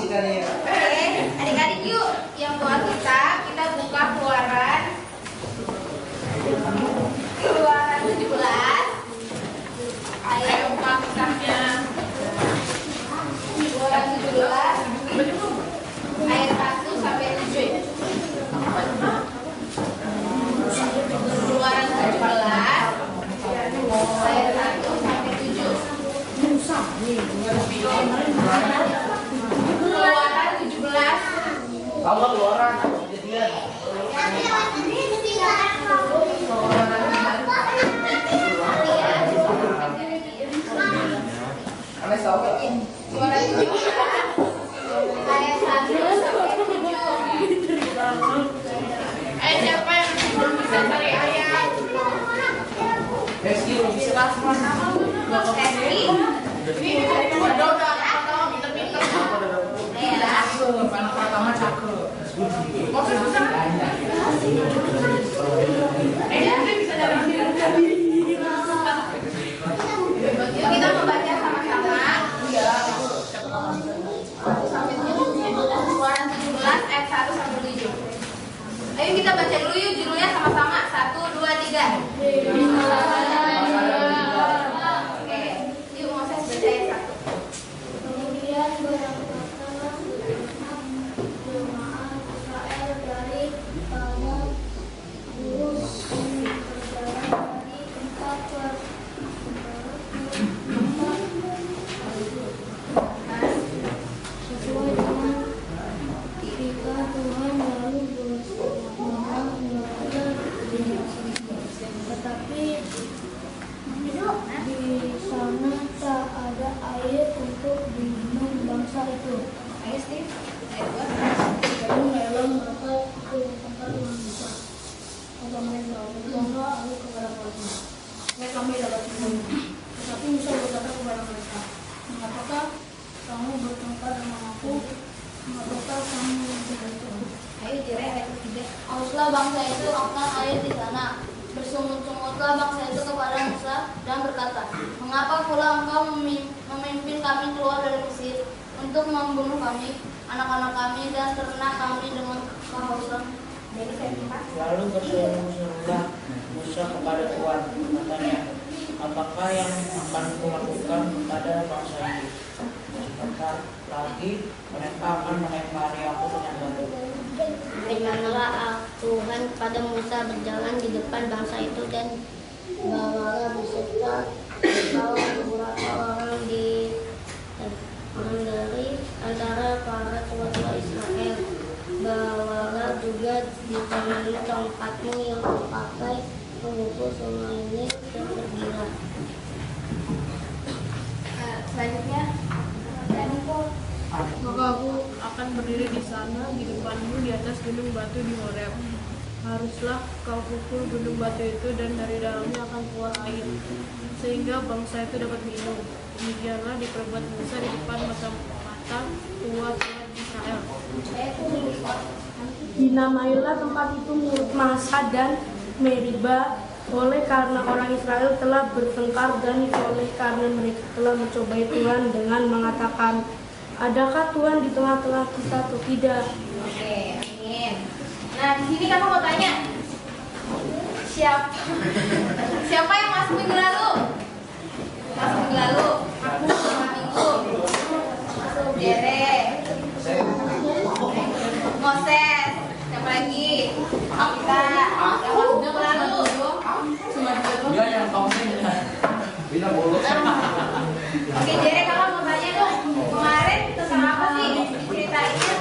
Oke, adik-adik yuk, yang buat kita buka keluaran 17. Ayo buka kitabnya. Keluaran 17 ayat 1 sampai 7. Keluaran 17 ayat 1 sampai 7. Keluaran 17. Kalau keluaran kejadian. Aneh tahu kan? Keluaran 17 ayat 1 sampai 7. Siapa yang belum bisa cari ayat? Reski belum bisa kasih sama. Reski? Ini udah pinter-pinter. Anak pertama cakep. Bisa dari yuk kita membaca sama-sama. Keluaran 17 ayat 1 sampai 7. Ayo kita baca dulu yuk judulnya sama-sama. 1, 2, 3. Oke, yuk Moses baca ayat 1. Kemudian berangkatlah jemaah Israel dari kaum Urus berjalan dari tempat sesuai dengan perintah Tuhan lalu bersama kepada tetapi di sana tak ada air untuk diminum bangsa itu. Ayo Steve, ayat 2. Lalu Melon mereka ke tempat yang bisa. Kata mereka, berdoalah aku kepada Tuhan. Supaya kami dapat minum. Tetapi Musa berkata kepada mereka, mengapakah kamu bertengkar dengan aku? Mengapakah kamu menjadi Tuhan? Ayo Jere ayat 3. Hauslah bangsa itu akan air di sana. Bersungut-sungutlah bangsa itu kepada Musa dan berkata, mengapa pula engkau memimpin kami keluar dari Mesir untuk membunuh kami, anak-anak kami dan ternak kami dengan kehausan? Jadi saya tempat. Lalu berseru-serulah Musa kepada Tuhan, katanya, apakah yang akan kulakukan kepada bangsa ini? Sebentar lagi mereka akan melempari aku dengan batu. Firmanlah Tuhan kepada Musa, berjalan di depan bangsa itu dan bawalah beserta beberapa orang dari antara para tua-tua Israel. Bawalah juga di tanganmu tongkatmu yang kau pakai mengukur sungai ini tergila. Selanjutnya Maka aku akan berdiri di sana di depanmu di atas gunung batu di Horeb. Haruslah kau pukul gunung batu itu dan dari dalamnya akan keluar air, sehingga bangsa itu dapat minum. Demikianlah diperbuat Musa di depan mata-mata tua-tua Israel. Dinamailah tempat itu Masa dan Meriba oleh karena orang Israel telah bertengkar dan oleh karena mereka telah mencobai Tuhan dengan mengatakan, adakah Tuhan di tengah-tengah kita atau tidak? Oke, amin. Nah, di sini kamu mau tanya, siapa yang masuk minggu lalu? Masuk minggu lalu? Aku sama minggu. Jere. Moses. Siapa lagi? Kita. Yang masuk minggu lalu. Dia yang kongsi. Bila bolos. Oke, Jere, kalau mau tanya dong, kemarin tentang apa sih ceritainnya?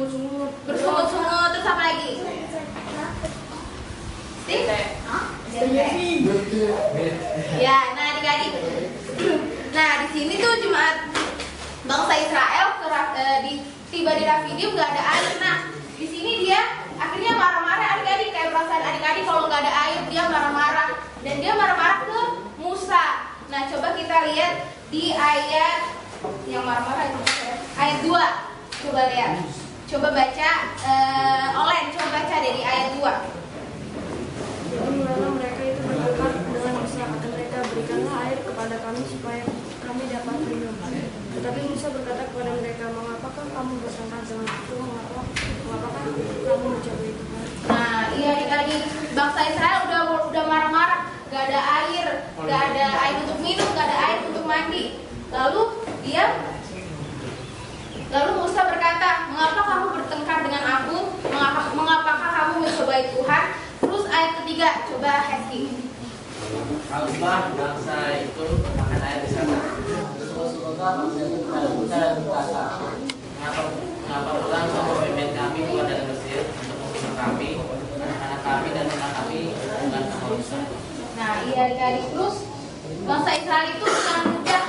bersungut-sungut. Bersungut-sungut, terus apa lagi? Stik? Ya, nah adik-adik. Nah, di sini tuh jemaat bangsa Israel tiba di Rafidim nggak ada air. Nah, di sini dia akhirnya marah-marah adik-adik, kayak perasaan adik-adik kalau nggak ada air dia marah-marah, dan dia marah-marah ke Musa. Nah, coba kita lihat di ayat yang marah-marah itu, ayat 2. Coba lihat, coba baca, Olen, coba baca dari ayat 2. Jadi mulailah mereka itu bertengkar dengan Musa, kata mereka, berikanlah air kepada kami supaya kami dapat minum. Tetapi Musa berkata kepada mereka, mengapakah kamu bertengkar dengan aku? Mengapakah kamu mencapai Tuhan? Nah, iya adik-adik, bangsa Israel udah marah-marah, gak ada air untuk minum, gak ada air untuk mandi. Lalu Musa berkata, mengapa kamu bertengkar dengan aku? Mengapakah kamu mencobai Tuhan? Terus ayat ketiga, coba Hesti. Kalaulah bangsa itu makan air di sana, semoga bangsa itu kepada Musa dan berkata, mengapa pulang kamu memimpin kami keluar dari Mesir untuk membunuh kami, anak kami dan anak kami dengan nama Musa. Nah, iya adik-adik, terus bangsa Israel itu dengan mudah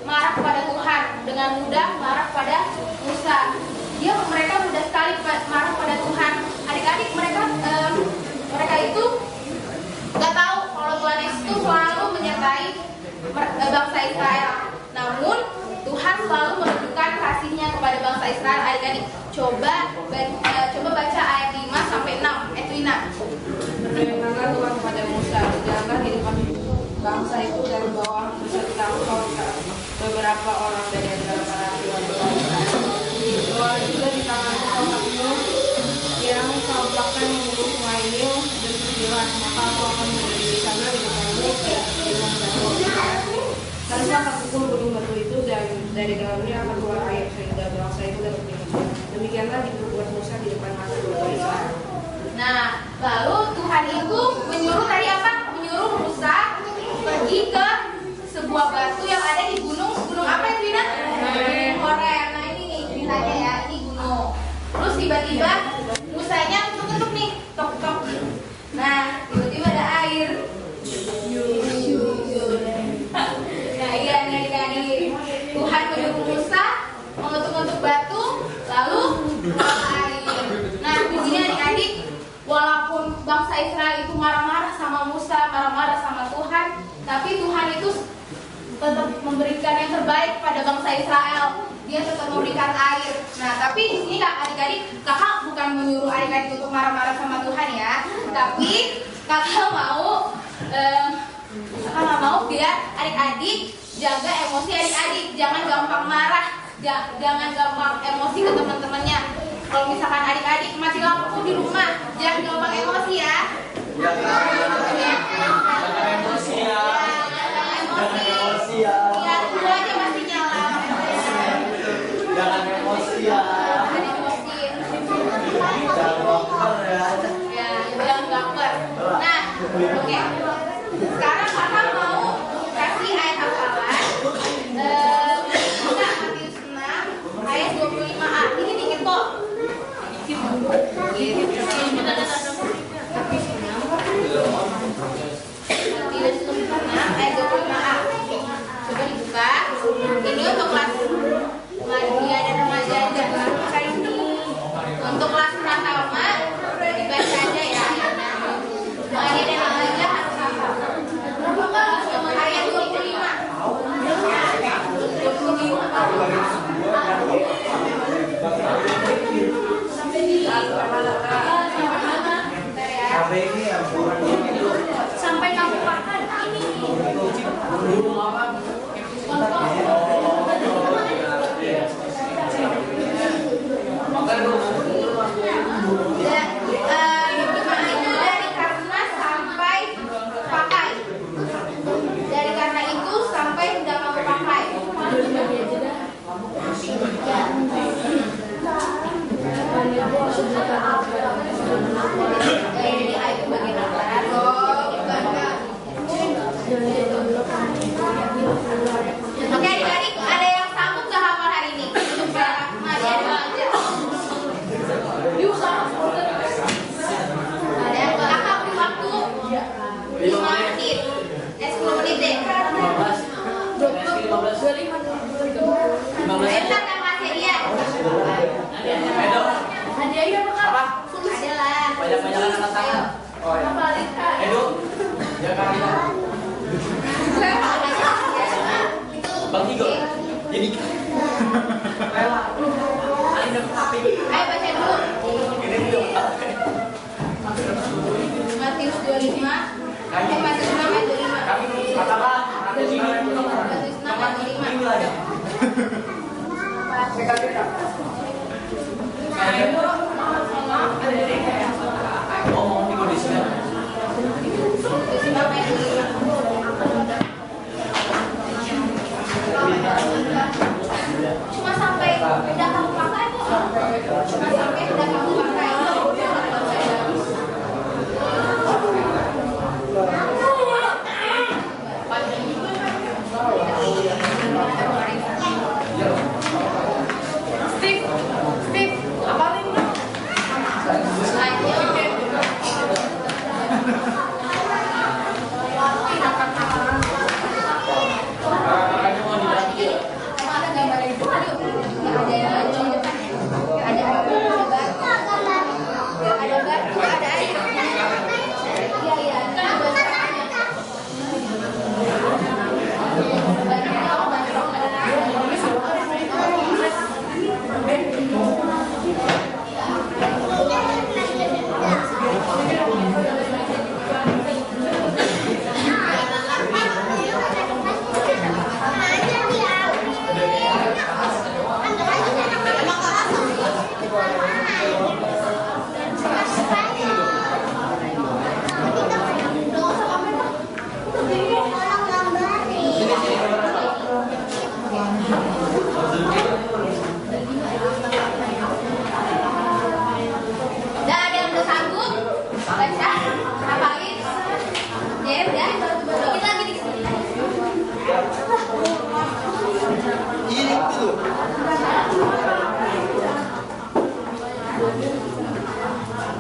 marah kepada Tuhan, dengan mudah marah kepada Musa. Mereka mudah sekali marah pada Tuhan. Adik-adik, mereka itu nggak tahu kalau Tuhan Yesus itu selalu menyertai bangsa Israel. Namun Tuhan selalu menunjukkan kasih-Nya kepada bangsa Israel. Adik-adik, coba baca ayat 5 sampai 6. Edwina. Berfirmanlah Tuhan kepada Musa, janganlah di depan bangsa itu dan bawa beserta engkau beberapa orang dari antara para tuan-tuan. Bawa juga di tanganmu tongkatmu yang kau pakai mengurus sungai Nil dan pergilah, maka aku akan berdiri di sana di depanmu dengan batu. Haruslah kau pukul gunung batu itu dan dari dalamnya akan keluar air sehingga bangsa itu dapat minum. Demikianlah diperbuat Musa di depan mata bangsa Israel. Nah, lalu Tuhan itu menyuruh tadi apa? Menyuruh Musa pergi ke sebuah batu yang ada di gunung apa itu, Dina? Horeb. Nah, ini nih ceritanya ya, ini gunung. Terus tiba-tiba Musanya ketuk-ketuk nih, tok-tok. Nah, tiba-tiba ada air. Nah, iya adik-adik, Tuhan menyuruh Musa mengetuk-ketuk batu, lalu keluar air. Nah, di sini adik-adik, walaupun bangsa Israel itu marah-marah sama Musa, marah-marah sama Tuhan, tapi Tuhan itu tetap memberikan yang terbaik pada bangsa Israel. Dia tetap memberikan air. Nah, tapi di sini adik-adik, kakak bukan menyuruh adik-adik untuk marah-marah sama Tuhan ya, tapi kakak mau biar adik-adik jaga emosi adik-adik, jangan gampang marah, jangan gampang emosi ke teman-temannya. Kalau misalkan adik-adik masih lampu di rumah, jangan gampang emosi ya. Jangan emosi ya. Jangan emosi. ya. Ya, dulu aja masih nyala. Jangan emosi ya. Jangan emosi. Jangan baper ya. Ya, jangan baper. Nah, oke. Sekarang kakak mau kasih ayat hafalan. Matius 6 ayat 25a. Ini dikit kok. Matius 6 ayat 25a. Coba dibuka. Ini untuk kelas Madia dan remaja jangan buka ini. Untuk kelas pratama dibaca aja ya ayatnya. Madia dan remaja harus hafal. Ayat 25. Sampai ini ya, Sampai kamu makan ini. burung apa? Gimana itu dari karena sampai pakai. Dari karena itu sampai tidak kamu pakai. Jadi ayat itu bagian apa? Oke adik-adik, ada yang sanggup gak hafal hari ini? Untuk Madia dan Maja. Ayo baca dulu. Matius 25. Matius 6 ayat 25. Matius 6 ayat 25. Cuma sampai udah kamu pakai kok. Cuma sampai udah kamu pakai. Steve, apa ini? Ada gambar itu ada batu, ada air. Iya,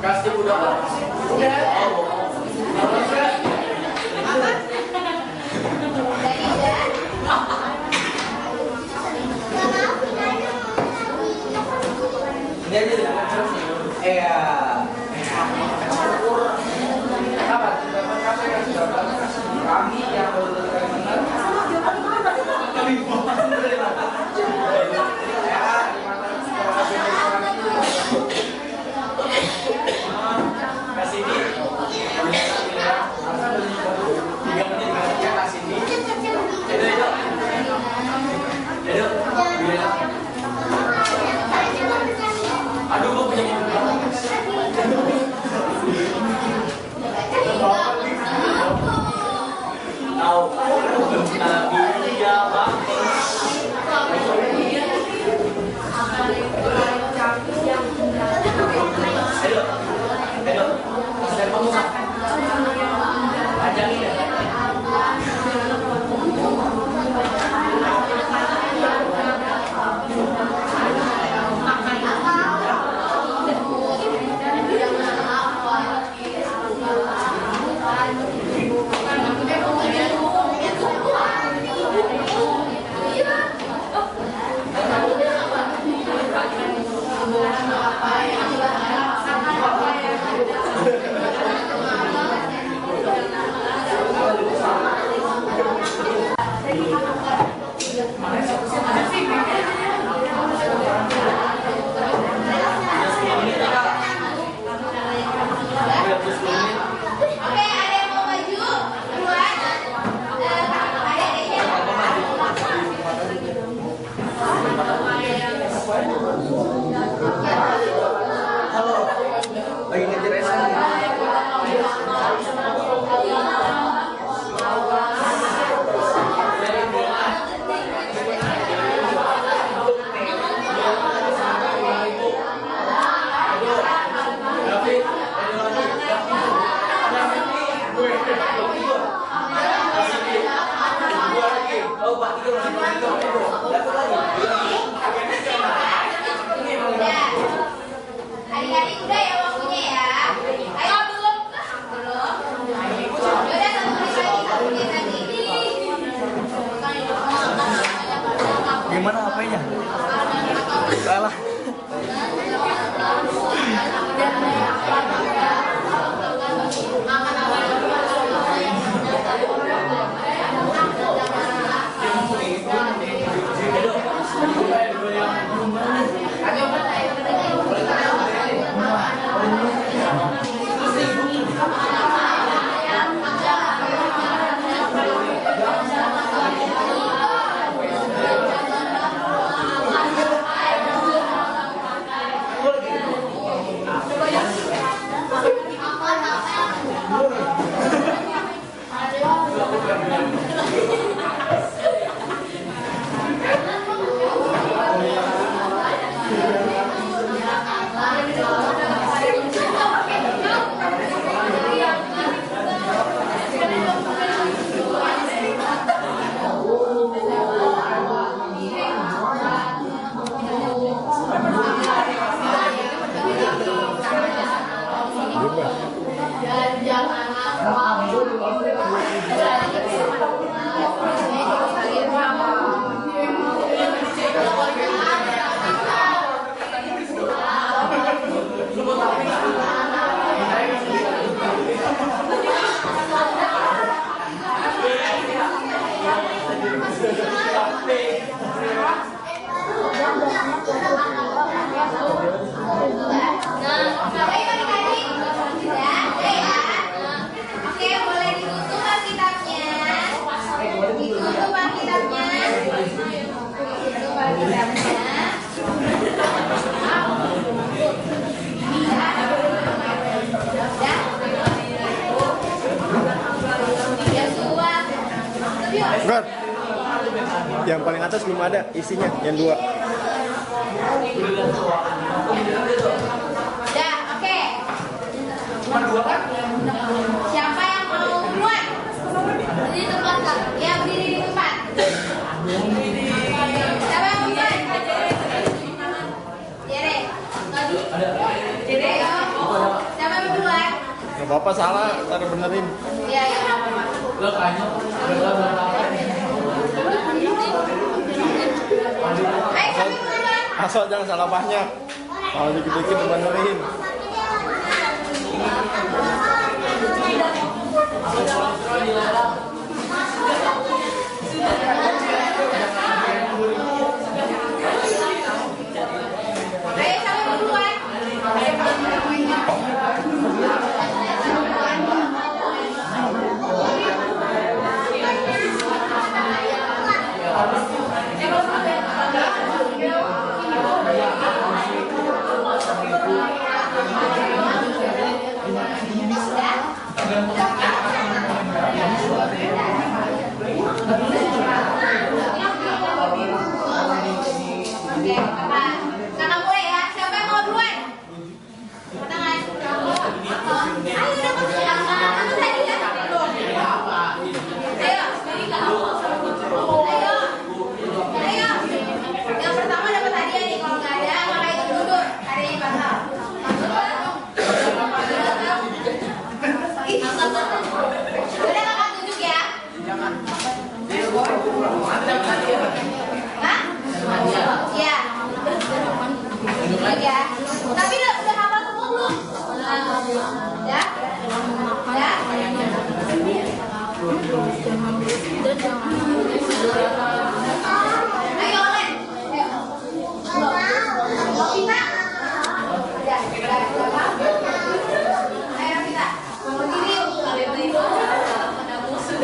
Kasih udah. Ini aja deh. Kami yang aduh, gue punya tahu Nabi ya bang. Ayo, kasih kamu ajarin ya. Lagi ngejar Adik-adik udah ya waktunya ya. Ayo belum. Yaudah satu menit lagi. Gimana apanya? Salah. Ayo. Bro, yang paling atas belum ada isinya, yang 2. Dah, oke. Siapa yang mau duluan? Berdiri di tempat, Kak. Ya, berdiri di tempat. Siapa yang mau duluan? Jere. Jere, ya. Siapa yang mau duluan? Gak apa-apa, salah, ntar benerin. Iya, ya. Ayo, siapa yang mau duluan? Asal jangan salah banyak. Kalau dikit-dikit benerin. Ayo, siapa yang mau duluan? Oke, kakak mulai ya. Siapa yang mau duluan? Tangan. Ayo, dapat kakak tadi kan? Ayo. Ayo. Ayo. Yang pertama dapat hadiah nih. Kalau nggak ada, maka itu duduk. Hadiahnya batal. Udah kakak tunjuk ya. Hah? Iya. Ya. Tapi udah hafal semua belum? Ya? Ya? Ayo, Len. Ayo. Kita. Ya, ayo kita. Berdiri. Ada musuh.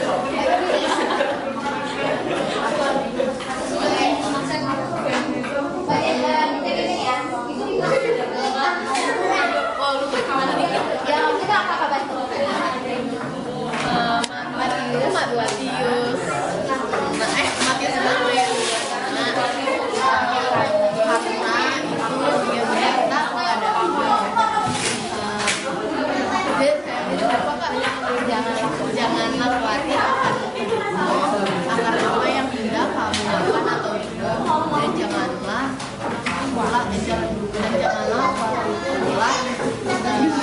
Matius janganlah khawatir akan apa yang hendak kamu lakukan atau juga, dan janganlah pula akan yang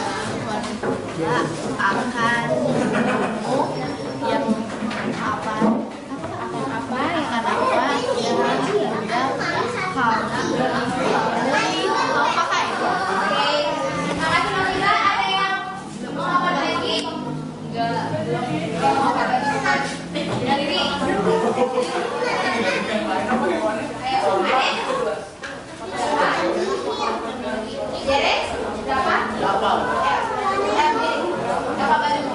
apa yang hendak kamu pakai. Oke, terima kasih Nabila. Ada yang mau apa lagi? Enggak. Dari ini. Jere, berapa? Berapa baju?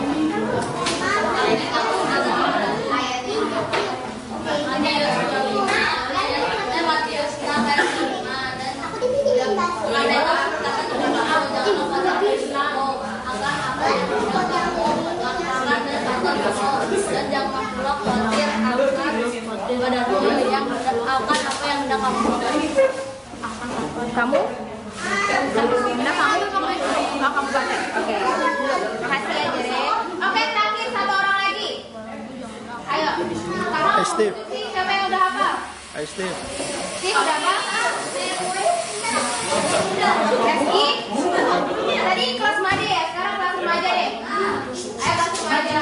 Kamu? Nah, kamu baca. Oke. Makasih ya, Jere. Oke, terakhir satu orang lagi. Ayo. Kamu Steve. siapa yang udah hafal? Ayo Steve. Steve udah hafal? Reski? Tadi kelas Made ya? Sekarang kelas remaja deh. Ayo kelas remaja.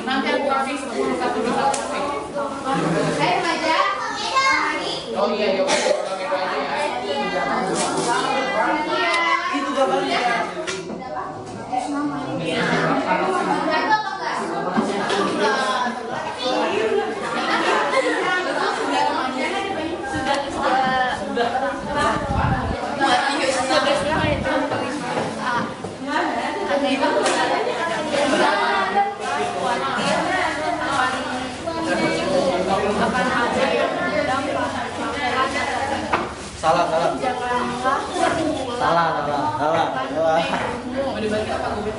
Nanti aku kasih 10 Ayo remaja. Oh iya, ya udah orang itu aja ya. Itu gambarnya. Salah.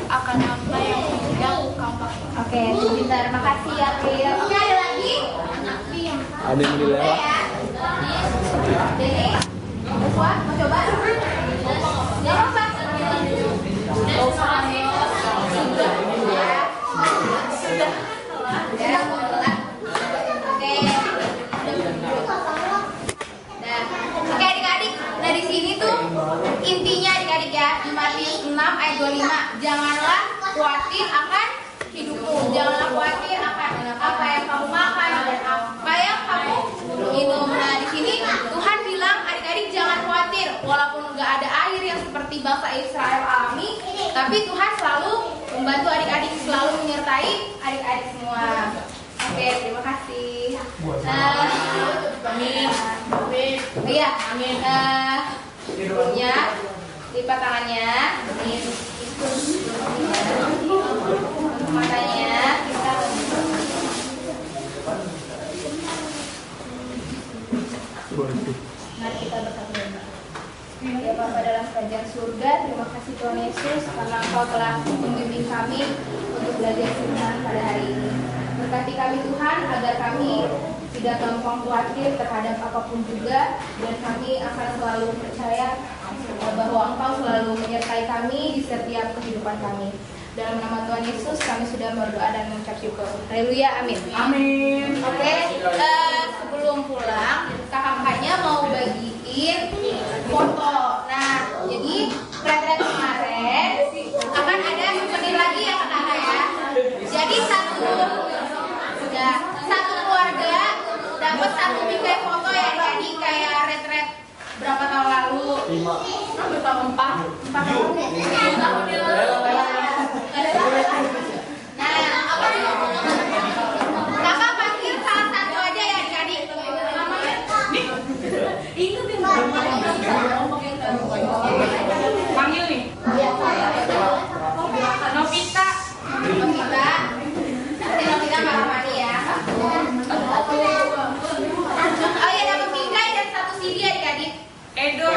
Akan apa yang kamu Oke, sebentar. Makasih ya, Pril. Oke, ada lagi? Ada yang mau dilewat. Jadi, kuat, mau coba? Jangan apa? Oke adik-adik, nah di sini tuh intinya adik-adik ya, di Matius 6 ayat 25, janganlah khawatir akan hidupmu, janganlah khawatir akan apa yang kamu makan dan apa yang kamu minum. Nah di sini Tuhan bilang adik-adik jangan khawatir, walaupun nggak ada air yang seperti bangsa Israel alami, tapi Tuhan selalu membantu adik-adik, selalu menyertai adik-adik semua. Oke, terima kasih. Iya, sebelumnya lipat tangannya, matanya kita. Mari kita berkata. Ya Bapa dalam kerajaan surga, terima kasih Tuhan Yesus karena Engkau telah membimbing kami untuk belajar firman pada hari ini. Berkati kami Tuhan agar kami tidak gampang khawatir terhadap apapun juga, dan kami akan selalu percaya bahwa Engkau selalu menyertai kami di setiap kehidupan kami. Dalam nama Tuhan Yesus kami sudah berdoa dan mengucap syukur. Haleluya, amin. Amin. Oke, sebelum pulang kakak-kakaknya mau bagiin foto. Nah, jadi retret kemarin akan ada souvenir lagi ya kakak ya. Jadi satu keluarga dapat satu bingkai foto ya jadi kayak retret berapa tahun lalu? 4 tahun ya. Nah, kakak panggil salah satu aja ya adik-adik. Panggil nih. Novita. Nanti Novita marah-marah ya. Oh iya, dapat bingkai dan satu CD adik-adik. Edo.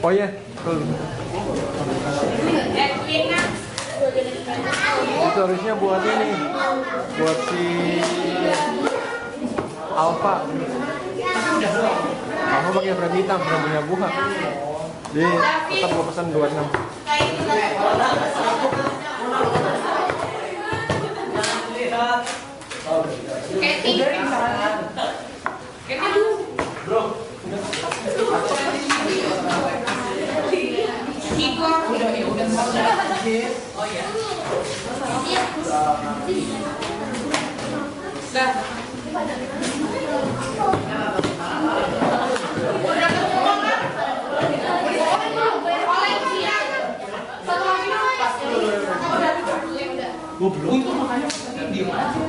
Oh iya, itu harusnya buat ini, buat si Alfa. Kamu pakai brand hitam, brand punya buah. Jadi tetap gue pesan 26. Udah ya, udah oh ya. Dah. Udah ketemu kan? Oleh siang. Satu lagi udah. Goblok itu makanya diem aja.